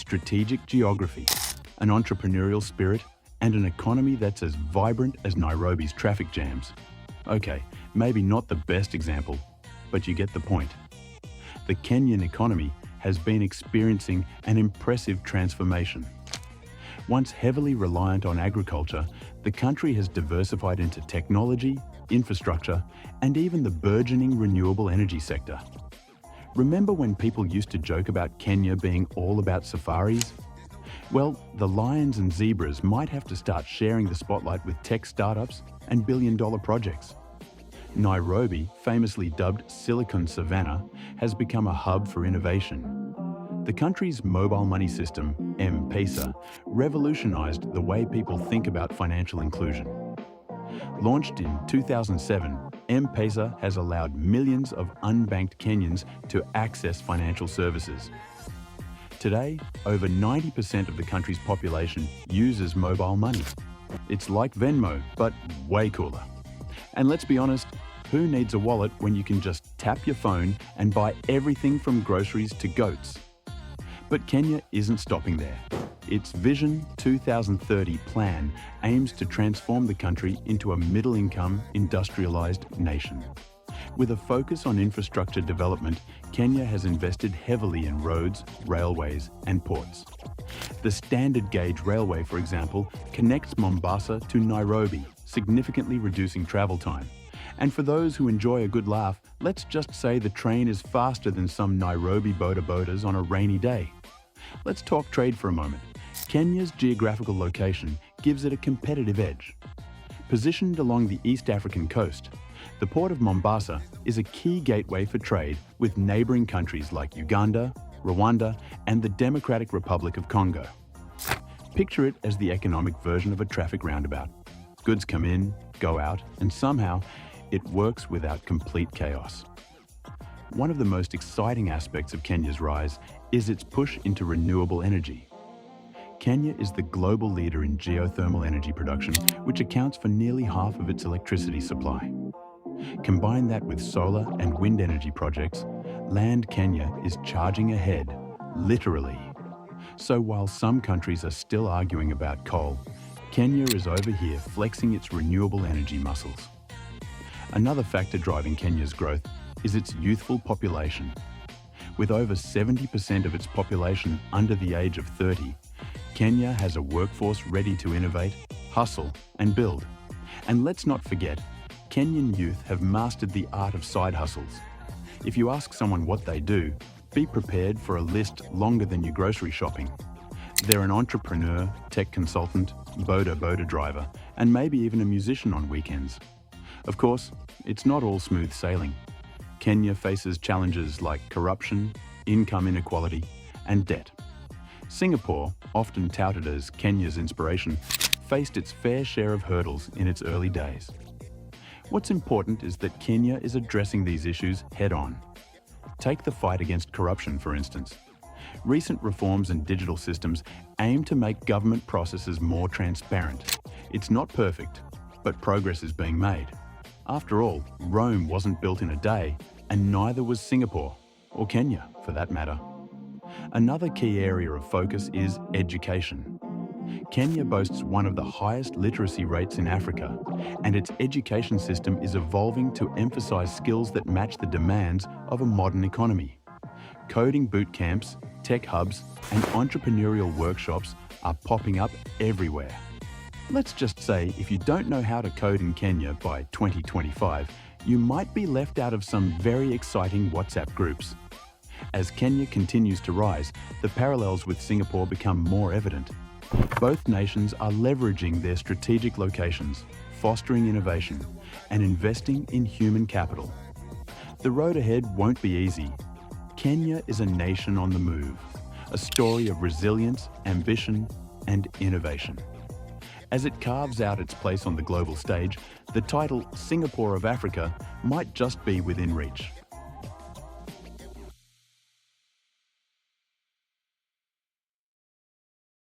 strategic geography, an entrepreneurial spirit, and an economy that's as vibrant as Nairobi's traffic jams. Okay, maybe not the best example, but you get the point. The Kenyan economy has been experiencing an impressive transformation. Once heavily reliant on agriculture, the country has diversified into technology, infrastructure, and even the burgeoning renewable energy sector. Remember when people used to joke about Kenya being all about safaris? Well, the lions and zebras might have to start sharing the spotlight with tech startups and billion-dollar projects. Nairobi, famously dubbed Silicon Savannah, has become a hub for innovation. The country's mobile money system, M-Pesa, revolutionized the way people think about financial inclusion. Launched in 2007, M-Pesa has allowed millions of unbanked Kenyans to access financial services. Today, over 90% of the country's population uses mobile money. It's like Venmo, but way cooler. And let's be honest, who needs a wallet when you can just tap your phone and buy everything from groceries to goats? But Kenya isn't stopping there. Its Vision 2030 plan aims to transform the country into a middle-income, industrialized nation. With a focus on infrastructure development, Kenya has invested heavily in roads, railways, and ports. The standard gauge railway, for example, connects Mombasa to Nairobi, significantly reducing travel time. And for those who enjoy a good laugh, let's just say the train is faster than some Nairobi boda-bodas on a rainy day. Let's talk trade for a moment. Kenya's geographical location gives it a competitive edge. Positioned along the East African coast, the port of Mombasa is a key gateway for trade with neighboring countries like Uganda, Rwanda, and the Democratic Republic of Congo. Picture it as the economic version of a traffic roundabout. Goods come in, go out, and somehow it works without complete chaos. One of the most exciting aspects of Kenya's rise is its push into renewable energy. Kenya is the global leader in geothermal energy production, which accounts for nearly half of its electricity supply. Combine that with solar and wind energy projects, land Kenya is charging ahead, literally. So while some countries are still arguing about coal, Kenya is over here flexing its renewable energy muscles. Another factor driving Kenya's growth is its youthful population. With over 70% of its population under the age of 30, Kenya has a workforce ready to innovate, hustle, and build. And let's not forget, Kenyan youth have mastered the art of side hustles. If you ask someone what they do, be prepared for a list longer than your grocery shopping. They're an entrepreneur, tech consultant, boda driver, and maybe even a musician on weekends. Of course, it's not all smooth sailing. Kenya faces challenges like corruption, income inequality, and debt. Singapore, often touted as Kenya's inspiration, faced its fair share of hurdles in its early days. What's important is that Kenya is addressing these issues head-on. Take the fight against corruption, for instance. Recent reforms in digital systems aim to make government processes more transparent. It's not perfect, but progress is being made. After all, Rome wasn't built in a day, and neither was Singapore, or Kenya, for that matter. Another key area of focus is education. Kenya boasts one of the highest literacy rates in Africa, and its education system is evolving to emphasize skills that match the demands of a modern economy. Coding boot camps, tech hubs, and entrepreneurial workshops are popping up everywhere. Let's just say if you don't know how to code in Kenya by 2025, you might be left out of some very exciting WhatsApp groups. As Kenya continues to rise, the parallels with Singapore become more evident. Both nations are leveraging their strategic locations, fostering innovation, and investing in human capital. The road ahead won't be easy. Kenya is a nation on the move, a story of resilience, ambition, and innovation. As it carves out its place on the global stage, the title Singapore of Africa might just be within reach.